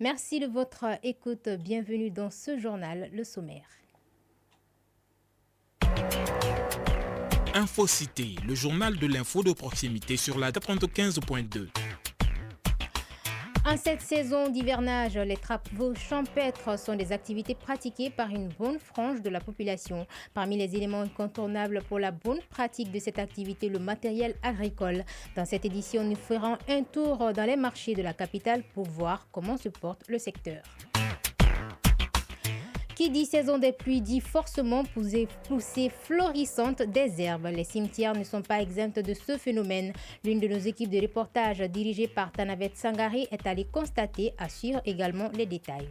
Merci de votre écoute. Bienvenue dans ce journal, le sommaire. InfoCité, le journal de l'info de proximité sur la 95.2. En cette saison d'hivernage, les travaux champêtres sont des activités pratiquées par une bonne frange de la population. Parmi les éléments incontournables pour la bonne pratique de cette activité, le matériel agricole. Dans cette édition, nous ferons un tour dans les marchés de la capitale pour voir comment se porte le secteur. Qui dit saison des pluies dit forcément poussée florissante des herbes. Les cimetières ne sont pas exempts de ce phénomène. L'une de nos équipes de reportage dirigée par Tanavet Sangari est allée constater, assure également les détails.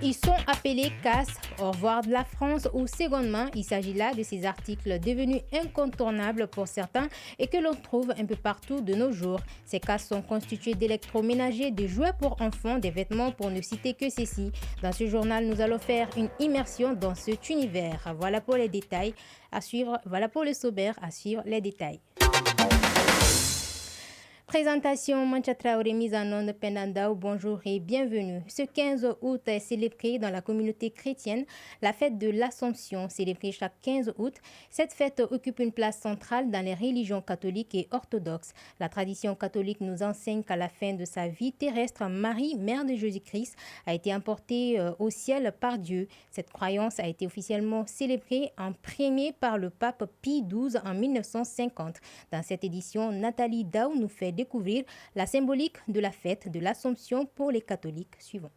Ils sont appelés casse, au revoir de la France ou seconde main. Il s'agit là de ces articles devenus incontournables pour certains et que l'on trouve un peu partout de nos jours. Ces casses sont constitués d'électroménagers, de jouets pour enfants, des vêtements pour ne citer que ceci. Dans ce journal, nous allons faire une immersion dans cet univers. Voilà pour les détails à suivre. Voilà pour le sommaire à suivre les détails. Présentation Mancha Traoré, mise en onde Pendandao, bonjour et bienvenue. Ce 15 août est célébré dans la communauté chrétienne la fête de l'Assomption, célébrée chaque 15 août. Cette fête occupe une place centrale dans les religions catholiques et orthodoxes. La tradition catholique nous enseigne qu'à la fin de sa vie terrestre, Marie, mère de Jésus-Christ, a été emportée au ciel par Dieu. Cette croyance a été officiellement célébrée en premier par le pape Pie XII en 1950. Dans cette édition, Nathalie Daou nous fait découvrir la symbolique de la fête de l'Assomption pour les catholiques suivants.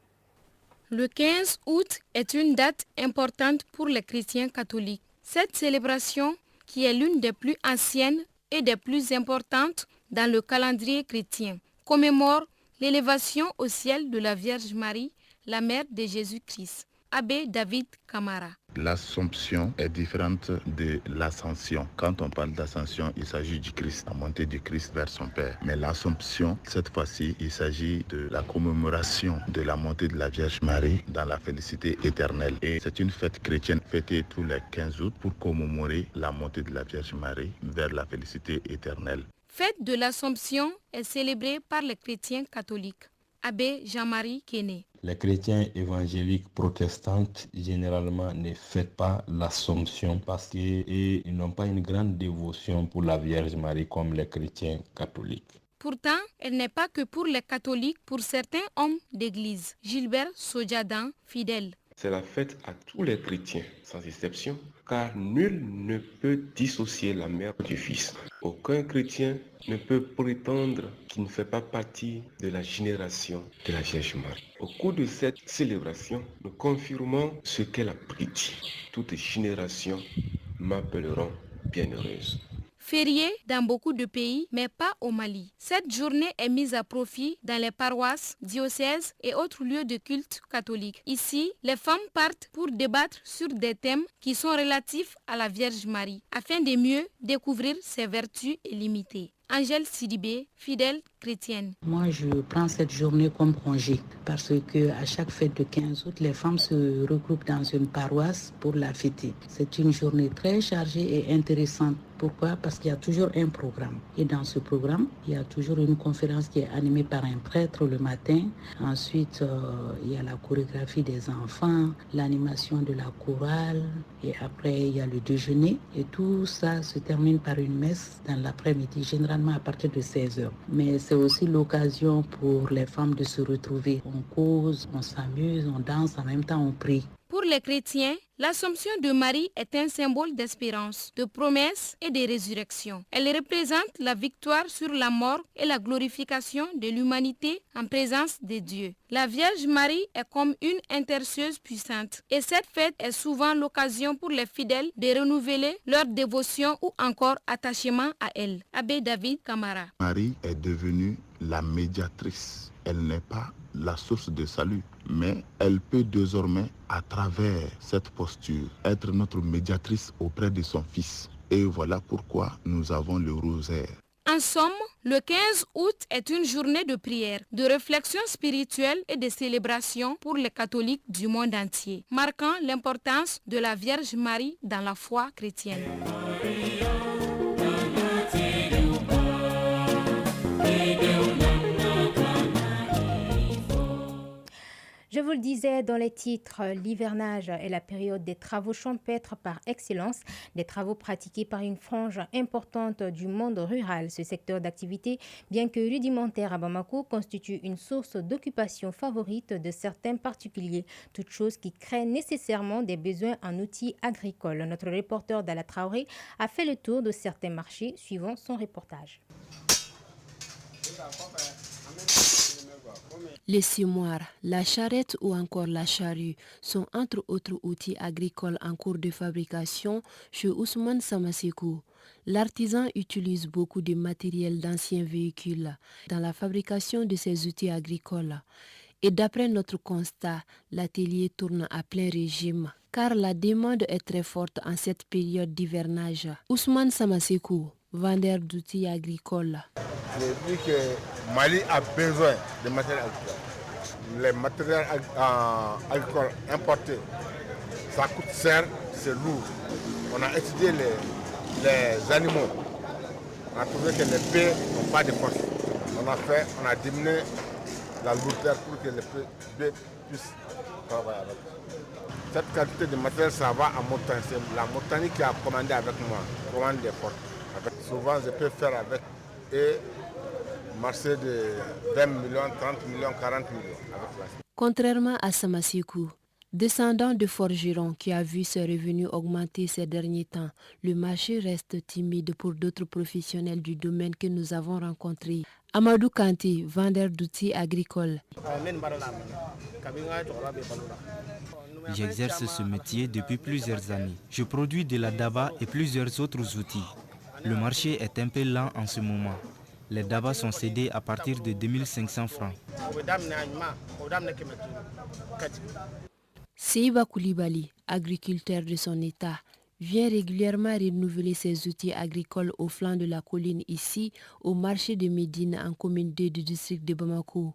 Le 15 août est une date importante pour les chrétiens catholiques. Cette célébration, qui est l'une des plus anciennes et des plus importantes dans le calendrier chrétien, commémore l'élévation au ciel de la Vierge Marie, la mère de Jésus-Christ. Abbé David Camara. L'Assomption est différente de l'Ascension. Quand on parle d'Ascension, il s'agit du Christ, la montée du Christ vers son Père. Mais l'Assomption, cette fois-ci, il s'agit de la commémoration de la montée de la Vierge Marie dans la félicité éternelle. Et c'est une fête chrétienne fêtée tous les 15 août pour commémorer la montée de la Vierge Marie vers la félicité éternelle. Fête de l'Assomption est célébrée par les chrétiens catholiques. Abbé Jean-Marie Kéné. Les chrétiens évangéliques protestants généralement ne fêtent pas l'Assomption parce qu'ils n'ont pas une grande dévotion pour la Vierge Marie comme les chrétiens catholiques. Pourtant, elle n'est pas que pour les catholiques, pour certains hommes d'église. Gilbert Sodjadan, fidèle. C'est la fête à tous les chrétiens, sans exception, car nul ne peut dissocier la mère du Fils. Aucun chrétien ne peut prétendre qu'il ne fait pas partie de la génération de la Vierge Marie. Au cours de cette célébration, nous confirmons ce qu'elle a prédit. Toutes les générations m'appelleront bienheureuse. Férié dans beaucoup de pays, mais pas au Mali. Cette journée est mise à profit dans les paroisses, diocèses et autres lieux de culte catholique. Ici, les femmes partent pour débattre sur des thèmes qui sont relatifs à la Vierge Marie, afin de mieux découvrir ses vertus illimitées. Angèle Sidibé, fidèle chrétienne. Moi, je prends cette journée comme congé parce que à chaque fête de 15 août, les femmes se regroupent dans une paroisse pour la fêter. C'est une journée très chargée et intéressante. Pourquoi? Parce qu'il y a toujours un programme. Et dans ce programme, il y a toujours une conférence qui est animée par un prêtre le matin. Ensuite, il y a la chorégraphie des enfants, l'animation de la chorale. Et après, il y a le déjeuner. Et tout ça se termine par une messe dans l'après-midi, généralement à partir de 16h. Mais c'est aussi l'occasion pour les femmes de se retrouver. On cause, on s'amuse, on danse, en même temps on prie. Pour les chrétiens, l'Assomption de Marie est un symbole d'espérance, de promesse et de résurrection. Elle représente la victoire sur la mort et la glorification de l'humanité en présence de Dieu. La Vierge Marie est comme une intercesseuse puissante et cette fête est souvent l'occasion pour les fidèles de renouveler leur dévotion ou encore attachement à elle. Abbé David Camara. Marie est devenue la médiatrice. Elle n'est pas la source de salut, mais elle peut désormais, à travers cette posture, être notre médiatrice auprès de son Fils. Et voilà pourquoi nous avons le rosaire. En somme, le 15 août est une journée de prière, de réflexion spirituelle et de célébration pour les catholiques du monde entier, marquant l'importance de la Vierge Marie dans la foi chrétienne. Je vous le disais dans les titres, l'hivernage est la période des travaux champêtres par excellence, des travaux pratiqués par une frange importante du monde rural. Ce secteur d'activité, bien que rudimentaire à Bamako, constitue une source d'occupation favorite de certains particuliers, toute chose qui crée nécessairement des besoins en outils agricoles. Notre reporter Dala Traoré a fait le tour de certains marchés suivant son reportage. Les cimoires, la charrette ou encore la charrue sont entre autres outils agricoles en cours de fabrication chez Ousmane Samasekou. L'artisan utilise beaucoup de matériel d'anciens véhicules dans la fabrication de ces outils agricoles. Et d'après notre constat, l'atelier tourne à plein régime car la demande est très forte en cette période d'hivernage. Ousmane Samasekou, vendeur d'outils agricoles. Je dis que Mali a besoin de matériel agricole. Les matériels agricoles importés, ça coûte cher, c'est lourd. On a étudié les animaux. On a trouvé que les bœufs n'ont pas de force. On a diminué la lourdeur pour que les bœufs puissent travailler avec. Cette qualité de matériel, ça va à Montagne. C'est la Montagne qui a commandé avec moi, commande des portes. Souvent, je peux faire avec et marché de 20 millions, 30 millions, 40 millions. Contrairement à Samasekou, descendant de forgeron qui a vu ses revenus augmenter ces derniers temps, le marché reste timide pour d'autres professionnels du domaine que nous avons rencontrés. Amadou Kanti, vendeur d'outils agricoles. J'exerce ce métier depuis plusieurs années. Je produis de la daba et plusieurs autres outils. Le marché est un peu lent en ce moment. Les dabas sont cédés à partir de 2500 francs. Seiba Koulibaly, agriculteur de son état, vient régulièrement renouveler ses outils agricoles au flanc de la colline ici, au marché de Médine, en commune 2 du district de Bamako.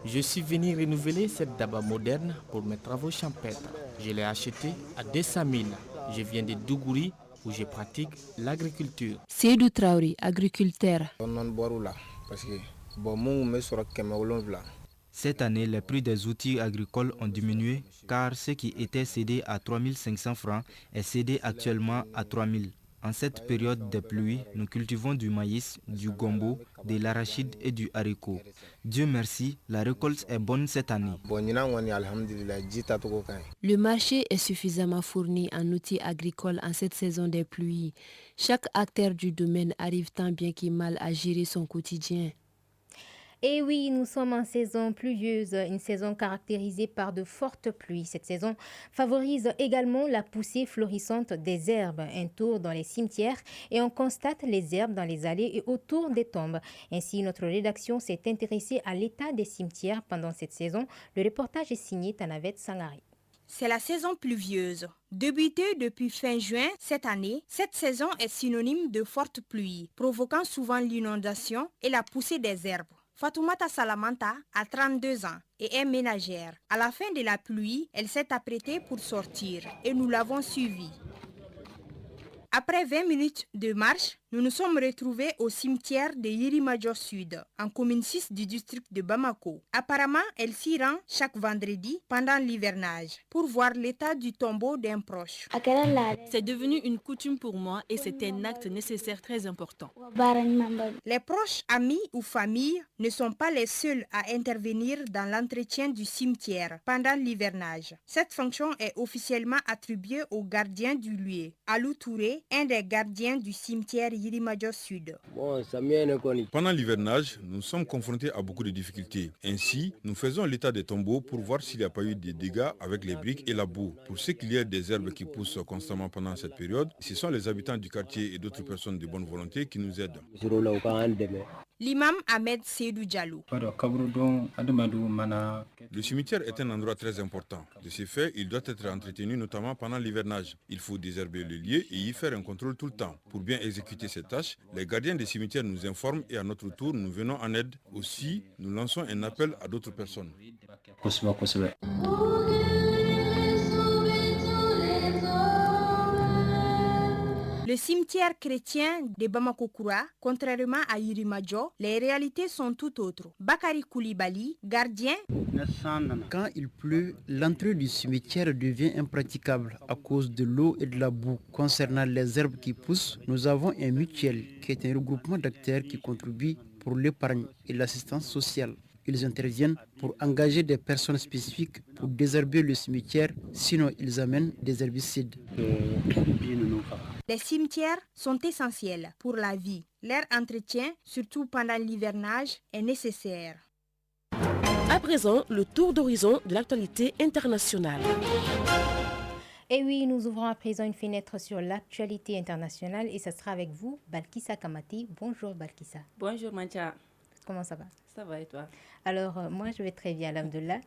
Je suis venu renouveler cette daba moderne pour mes travaux champêtres. Je l'ai acheté à 200 000. Je viens de Dougouri où je pratique l'agriculture. Seydou Traoré, agriculteur. Cette année, les prix des outils agricoles ont diminué car ce qui était cédé à 3500 francs est cédé actuellement à 3000. En cette période des pluies, nous cultivons du maïs, du gombo, de l'arachide et du haricot. Dieu merci, la récolte est bonne cette année. Le marché est suffisamment fourni en outils agricoles en cette saison des pluies. Chaque acteur du domaine arrive tant bien qu'il mal à gérer son quotidien. Et oui, nous sommes en saison pluvieuse, une saison caractérisée par de fortes pluies. Cette saison favorise également la poussée florissante des herbes. Un tour dans les cimetières et on constate les herbes dans les allées et autour des tombes. Ainsi, notre rédaction s'est intéressée à l'état des cimetières pendant cette saison. Le reportage est signé Tanavet Sangari. C'est la saison pluvieuse. Débutée depuis fin juin cette année, cette saison est synonyme de fortes pluies, provoquant souvent l'inondation et la poussée des herbes. Fatoumata Salamanta a 32 ans et est ménagère. À la fin de la pluie, elle s'est apprêtée pour sortir et nous l'avons suivie. Après 20 minutes de marche, nous nous sommes retrouvés au cimetière de Yirimajo Sud, en commune 6 du district de Bamako. Apparemment, elle s'y rend chaque vendredi pendant l'hivernage pour voir l'état du tombeau d'un proche. C'est devenu une coutume pour moi et c'est un acte nécessaire très important. Les proches, amis ou familles ne sont pas les seuls à intervenir dans l'entretien du cimetière pendant l'hivernage. Cette fonction est officiellement attribuée au gardien du lieu, Alou Touré, un des gardiens du cimetière Yirimajo Sud. Pendant l'hivernage, nous sommes confrontés à beaucoup de difficultés. Ainsi, nous faisons l'état des tombeaux pour voir s'il n'y a pas eu de dégâts avec les briques et la boue. Pour ce qu'il y a des herbes qui poussent constamment pendant cette période, ce sont les habitants du quartier et d'autres personnes de bonne volonté qui nous aident. L'imam Ahmed Seydou Diallo. Le cimetière est un endroit très important. De ce fait, il doit être entretenu notamment pendant l'hivernage. Il faut désherber le lieu et y faire un contrôle tout le temps. Pour bien exécuter ces tâches, les gardiens des cimetières nous informent et à notre tour, nous venons en aide. Aussi, nous lançons un appel à d'autres personnes. Le Le cimetière chrétien de Bamako-Koura, contrairement à Yirimadjo, les réalités sont tout autres. Bakari Koulibaly, gardien. Quand il pleut, l'entrée du cimetière devient impraticable à cause de l'eau et de la boue. Concernant les herbes qui poussent, nous avons un mutuel qui est un regroupement d'acteurs qui contribuent pour l'épargne et l'assistance sociale. Ils interviennent pour engager des personnes spécifiques pour désherber le cimetière, sinon ils amènent des herbicides. Les cimetières sont essentiels pour la vie. Leur entretien, surtout pendant l'hivernage, est nécessaire. À présent, le tour d'horizon de l'actualité internationale. Et oui, nous ouvrons à présent une fenêtre sur l'actualité internationale et ce sera avec vous, Balkissa Kamati. Bonjour Balkissa. Bonjour Mancha. Comment ça va? Ça va et toi? Alors, moi, je vais très bien, alhamdoulilah.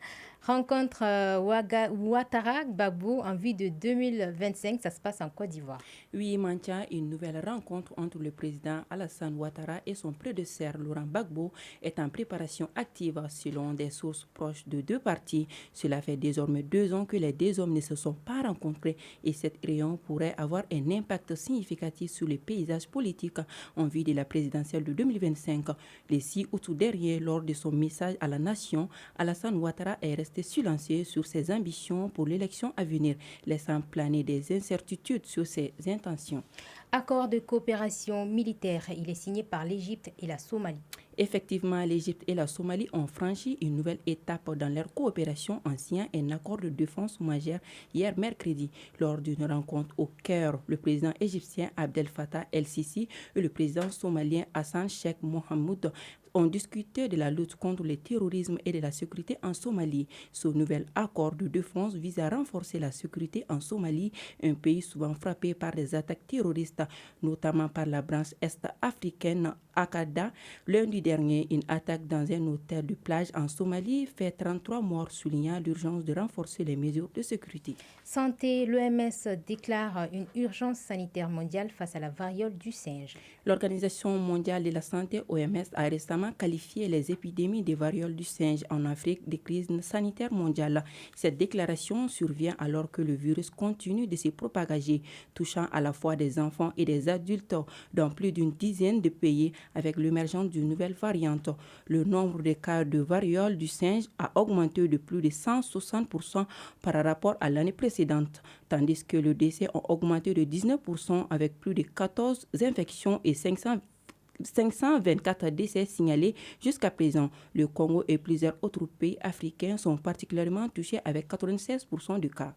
Rencontre Ouattara Gbagbo en vue de 2025, ça se passe en Côte d'Ivoire. Oui, Mancha, une nouvelle rencontre entre le président Alassane Ouattara et son prédécesseur Laurent Gbagbo est en préparation active selon des sources proches de deux parties. Cela fait désormais 2 ans que les deux hommes ne se sont pas rencontrés et cette réunion pourrait avoir un impact significatif sur le paysage politique en vue de la présidentielle de 2025. Le 6 août dernier, lors de son message à la nation, Alassane Ouattara est resté silencieux sur ses ambitions pour l'élection à venir, laissant planer des incertitudes sur ses intentions. Accord de coopération militaire, il est signé par l'Égypte et la Somalie. Effectivement, l'Égypte et la Somalie ont franchi une nouvelle étape dans leur coopération en signant un accord de défense majeur hier mercredi. Lors d'une rencontre au Caire, le président égyptien Abdel Fattah el-Sisi et le président somalien Hassan Sheikh Mohamud ont discuté de la lutte contre le terrorisme et de la sécurité en Somalie. Ce nouvel accord de défense vise à renforcer la sécurité en Somalie, un pays souvent frappé par des attaques terroristes, notamment par la branche est-africaine Akada. Lundi dernier, une attaque dans un hôtel de plage en Somalie fait 33 morts, soulignant l'urgence de renforcer les mesures de sécurité. Santé, l'OMS déclare une urgence sanitaire mondiale face à la variole du singe. L'Organisation mondiale de la santé, OMS, a récemment qualifié les épidémies de variole du singe en Afrique de crise sanitaire mondiale. Cette déclaration survient alors que le virus continue de se propager, touchant à la fois des enfants et des adultes dans plus d'une dizaine de pays avec l'émergence d'une nouvelle variante. Le nombre de cas de variole du singe a augmenté de plus de 160% par rapport à l'année précédente, tandis que les décès ont augmenté de 19% avec plus de 14 infections et 524 décès signalés jusqu'à présent. Le Congo et plusieurs autres pays africains sont particulièrement touchés avec 96% de cas.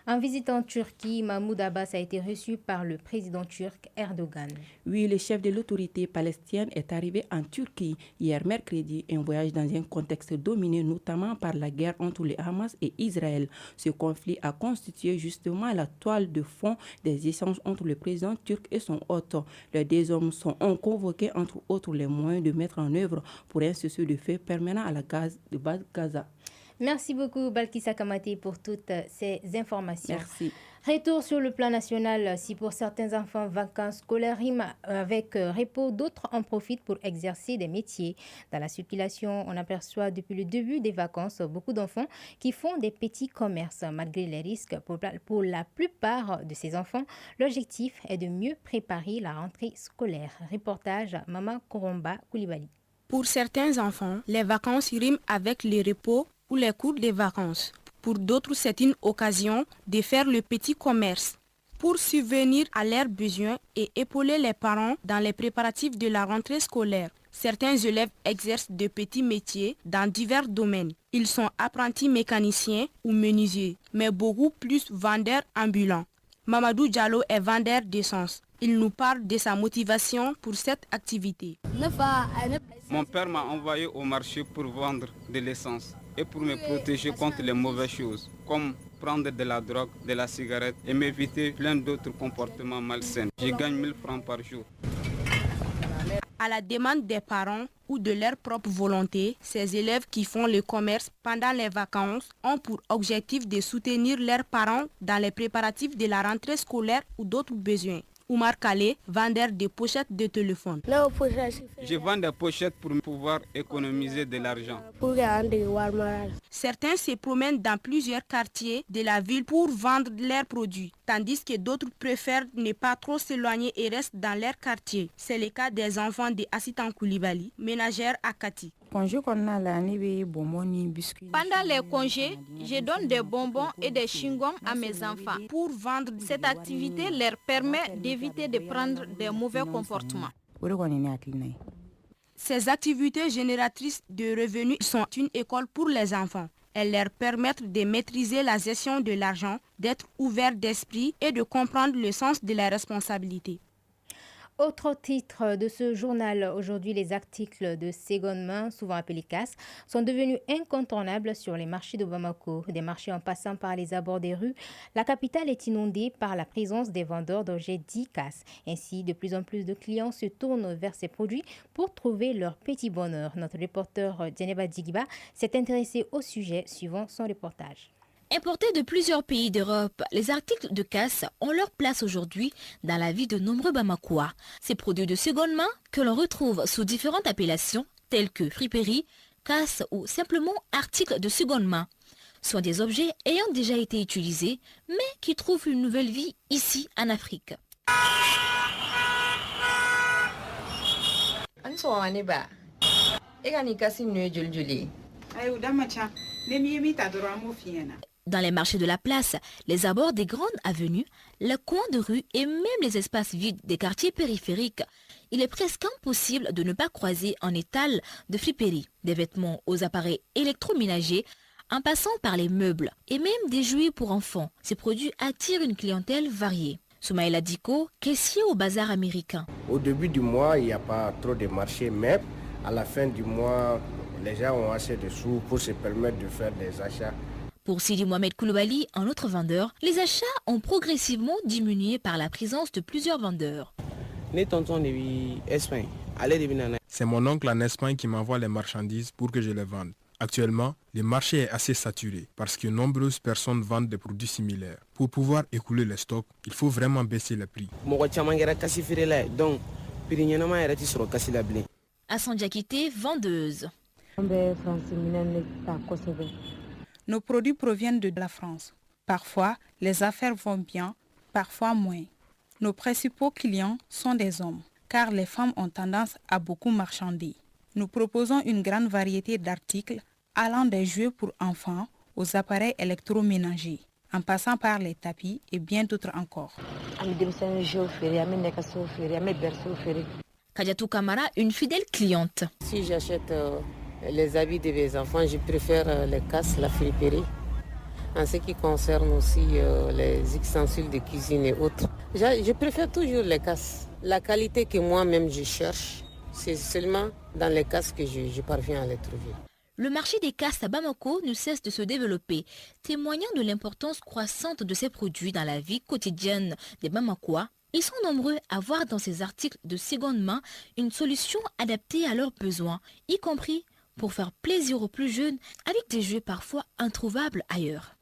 En visitant Turquie, Mahmoud Abbas a été reçu par le président turc Erdogan. Oui, le chef de l'autorité palestinienne est arrivé en Turquie hier mercredi, un voyage dans un contexte dominé notamment par la guerre entre le Hamas et Israël. Ce conflit a constitué justement la toile de fond des échanges entre le président turc et son hôte. Les deux hommes ont convoqué entre autres les moyens de mettre en œuvre pour un cessez-le-feu permanent à la base Gaza. Merci beaucoup Balkissa Kamati pour toutes ces informations. Merci. Retour sur le plan national, si pour certains enfants vacances scolaires riment avec repos, d'autres en profitent pour exercer des métiers. Dans la circulation, on aperçoit depuis le début des vacances beaucoup d'enfants qui font des petits commerces. Malgré les risques pour la plupart de ces enfants, l'objectif est de mieux préparer la rentrée scolaire. Reportage Maman Koromba Koulibaly. Pour certains enfants, les vacances riment avec les repos ou les cours de vacances. Pour d'autres, c'est une occasion de faire le petit commerce pour subvenir à leurs besoins et épauler les parents dans les préparatifs de la rentrée scolaire. Certains élèves exercent de petits métiers dans divers domaines. Ils sont apprentis mécaniciens ou menuisiers, mais beaucoup plus vendeurs ambulants. Mamadou Diallo est vendeur d'essence. Il nous parle de sa motivation pour cette activité. Mon père m'a envoyé au marché pour vendre de l'essence et pour me protéger contre les mauvaises choses, comme prendre de la drogue, de la cigarette et m'éviter plein d'autres comportements malsains. Je gagne 1000 francs par jour. À la demande des parents ou de leur propre volonté, ces élèves qui font le commerce pendant les vacances ont pour objectif de soutenir leurs parents dans les préparatifs de la rentrée scolaire ou d'autres besoins. Oumar Kale, vendeur de pochettes de téléphone. Je vends des pochettes pour pouvoir économiser de l'argent. Certains se promènent dans plusieurs quartiers de la ville pour vendre leurs produits, tandis que d'autres préfèrent ne pas trop s'éloigner et restent dans leur quartier. C'est le cas des enfants de Assitan Koulibaly, ménagère à Kati. Pendant les congés, je donne des bonbons et des chewing-gums à mes enfants pour vendre. Cette activité leur permet d'éviter de prendre des mauvais comportements. Ces activités génératrices de revenus sont une école pour les enfants. Elles leur permettent de maîtriser la gestion de l'argent, d'être ouverts d'esprit et de comprendre le sens de la responsabilité. Autre titre de ce journal, aujourd'hui les articles de seconde main, souvent appelés CAS, sont devenus incontournables sur les marchés de Bamako. Des marchés en passant par les abords des rues, la capitale est inondée par la présence des vendeurs d'objets dits CAS. Ainsi, de plus en plus de clients se tournent vers ces produits pour trouver leur petit bonheur. Notre reporter Djeneba Djigiba s'est intéressé au sujet suivant son reportage. Importés de plusieurs pays d'Europe, les articles de casse ont leur place aujourd'hui dans la vie de nombreux Bamakois. Ces produits de seconde main que l'on retrouve sous différentes appellations telles que friperie, casse ou simplement articles de seconde main sont des objets ayant déjà été utilisés mais qui trouvent une nouvelle vie ici en Afrique. Dans les marchés de la place, les abords des grandes avenues, les coins de rue et même les espaces vides des quartiers périphériques, il est presque impossible de ne pas croiser en étal de friperies, des vêtements aux appareils électroménagers, en passant par les meubles et même des jouets pour enfants. Ces produits attirent une clientèle variée. Soumaïla Diko, caissier au bazar américain. Au début du mois, il n'y a pas trop de marché, mais à la fin du mois, les gens ont assez de sous pour se permettre de faire des achats. Pour Sidi Mohamed Koulibaly, un autre vendeur, les achats ont progressivement diminué par la présence de plusieurs vendeurs. C'est mon oncle en Espagne qui m'envoie les marchandises pour que je les vende. Actuellement, le marché est assez saturé parce que nombreuses personnes vendent des produits similaires. Pour pouvoir écouler les stocks, il faut vraiment baisser les prix. Hassan Diakité, vendeuse. Nos produits proviennent de la France. Parfois, les affaires vont bien, parfois moins. Nos principaux clients sont des hommes, car les femmes ont tendance à beaucoup marchander. Nous proposons une grande variété d'articles allant des jouets pour enfants aux appareils électroménagers, en passant par les tapis et bien d'autres encore. Kadiatou Kamara, une fidèle cliente. Si j'achète les habits de mes enfants, je préfère les casses, la friperie. En ce qui concerne aussi les ustensiles de cuisine et autres, je préfère toujours les casses. La qualité que moi-même je cherche, c'est seulement dans les casses que je parviens à les trouver. Le marché des casses à Bamako ne cesse de se développer, témoignant de l'importance croissante de ces produits dans la vie quotidienne des Bamakois. Ils sont nombreux à voir dans ces articles de seconde main une solution adaptée à leurs besoins, y compris pour faire plaisir aux plus jeunes avec des jeux parfois introuvables ailleurs.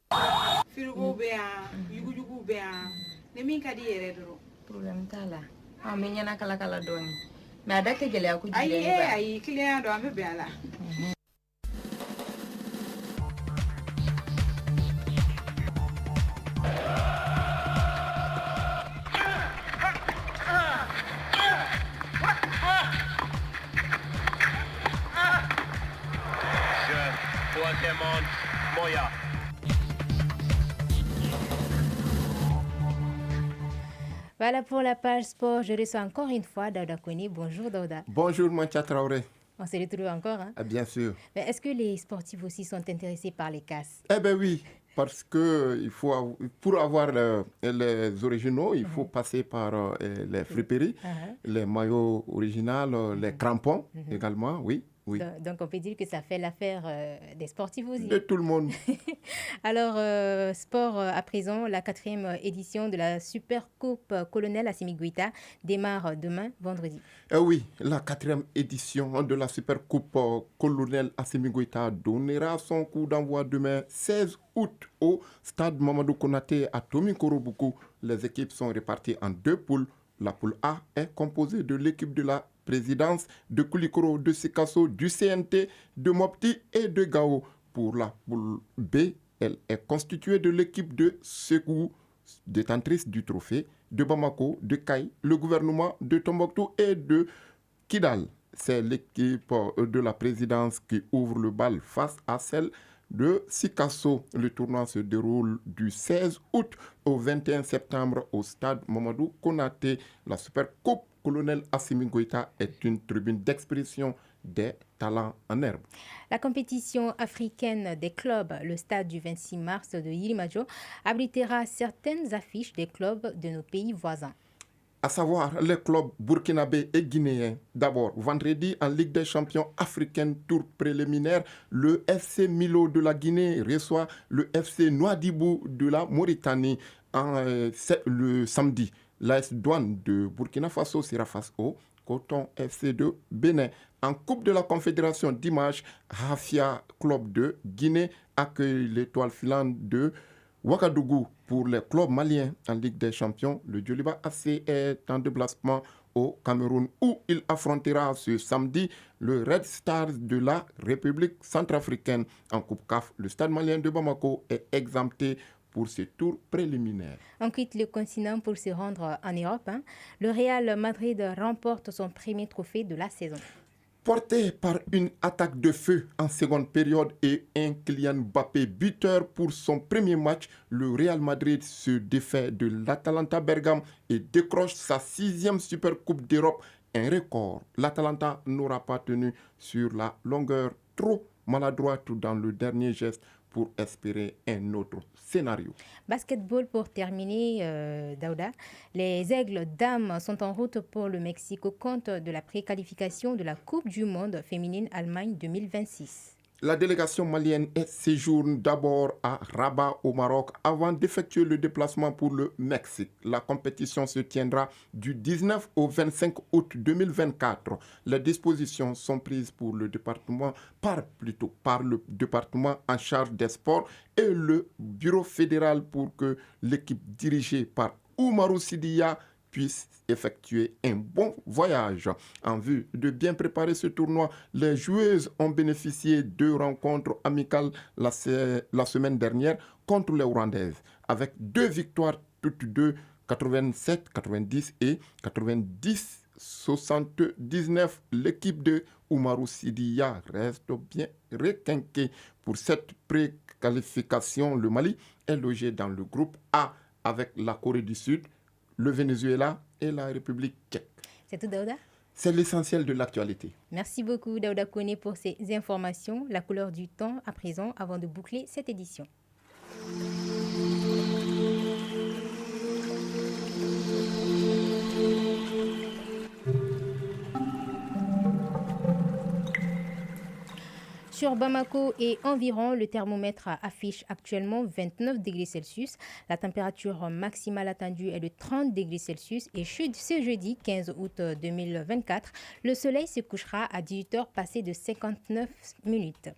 Voilà pour la page sport. Je reçois encore une fois Daouda Koni. Bonjour Daouda. Bonjour Mancha Traoré. On s'est retrouvés encore. Hein? Ah, bien sûr. Mais est-ce que les sportifs aussi sont intéressés par les casses? Eh bien oui, parce que pour avoir les originaux, il faut passer par les friperies, les maillots originaux, les crampons également, oui. Oui. Donc on peut dire que ça fait l'affaire des sportifs aussi. De tout le monde. Alors, sport à présent, la 4e édition de la Super Coupe Colonel Assimi Goïta démarre demain, vendredi. Oui, la 4e édition de la Super Coupe Colonel Assimi Goïta donnera son coup d'envoi demain 16 août au stade Mamadou Konaté à Tomikorobuku. Les équipes sont réparties en 2 poules. La poule A est composée de l'équipe de la présidence, de Koulikoro, de Sikasso, du CNT, de Mopti et de Gao. Pour la poule B, elle est constituée de l'équipe de Ségou, détentrice du trophée, de Bamako, de Kaï, le gouvernement de Tombouctou et de Kidal. C'est l'équipe de la présidence qui ouvre le bal face à celle de Sikasso. Le tournoi se déroule du 16 août au 21 septembre au stade Mamadou Konaté. La Super Coupe Colonel Assimi Goïta est une tribune d'expression des talents en herbe. La compétition africaine des clubs, le stade du 26 mars de Yilimajo, abritera certaines affiches des clubs de nos pays voisins. À savoir les clubs burkinabés et guinéens. D'abord, vendredi, en Ligue des champions africaine, tour préliminaire, le FC Milo de la Guinée reçoit le FC Nouadhibou de la Mauritanie. Le samedi, l'AS Douane de Burkina Faso sera face au Coton FC de Bénin. En Coupe de la Confédération dimanche, Hafia Club de Guinée accueille l'étoile filante de Ouagadougou. Pour les clubs maliens en Ligue des Champions, le Djoliba AC est en déplacement au Cameroun où il affrontera ce samedi le Red Stars de la République centrafricaine. En Coupe CAF, le stade malien de Bamako est exempté pour ce tour préliminaire. On quitte le continent pour se rendre en Europe. Le Real Madrid remporte son premier trophée de la saison. Porté par une attaque de feu en seconde période et un Kylian Mbappé buteur pour son premier match, le Real Madrid se défait de l'Atalanta Bergame et décroche sa 6e Supercoupe d'Europe, un record. L'Atalanta n'aura pas tenu sur la longueur, trop maladroite dans le dernier geste pour espérer un autre scénario. Basketball pour terminer, Daouda. Les Aigles dames sont en route pour le Mexique au compte de la préqualification de la Coupe du Monde féminine Allemagne 2026. La délégation malienne séjourne d'abord à Rabat au Maroc avant d'effectuer le déplacement pour le Mexique. La compétition se tiendra du 19 au 25 août 2024. Les dispositions sont prises par le département en charge des sports et le bureau fédéral pour que l'équipe dirigée par Oumarou Sidiya puisse effectuer un bon voyage. En vue de bien préparer ce tournoi, les joueuses ont bénéficié de rencontres amicales la semaine dernière contre les Rwandaises, avec 2 victoires toutes deux, 87-90 et 90-79. L'équipe de Oumarou Sidiya reste bien requinquée. Pour cette préqualification, le Mali est logé dans le groupe A avec la Corée du Sud, le Venezuela et la République tchèque. C'est tout, Daouda? C'est l'essentiel de l'actualité. Merci beaucoup, Daouda Koné, pour ces informations. La couleur du temps à présent, avant de boucler cette édition. Sur Bamako et environ, le thermomètre affiche actuellement 29 degrés Celsius. La température maximale attendue est de 30 degrés Celsius. Et ce jeudi 15 août 2024, le soleil se couchera à 18h passé de 59 minutes.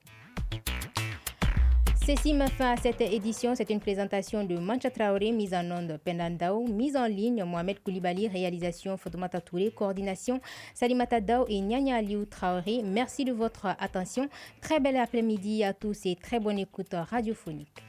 Ceci met fin à cette édition. C'est une présentation de Mancha Traoré, mise en onde Pendandao, mise en ligne Mohamed Koulibaly, réalisation Fatoumata Touré, coordination Salimata Dao et Nyanya Aliou Traoré. Merci de votre attention. Très bel après-midi à tous et très bonne écoute radiophonique.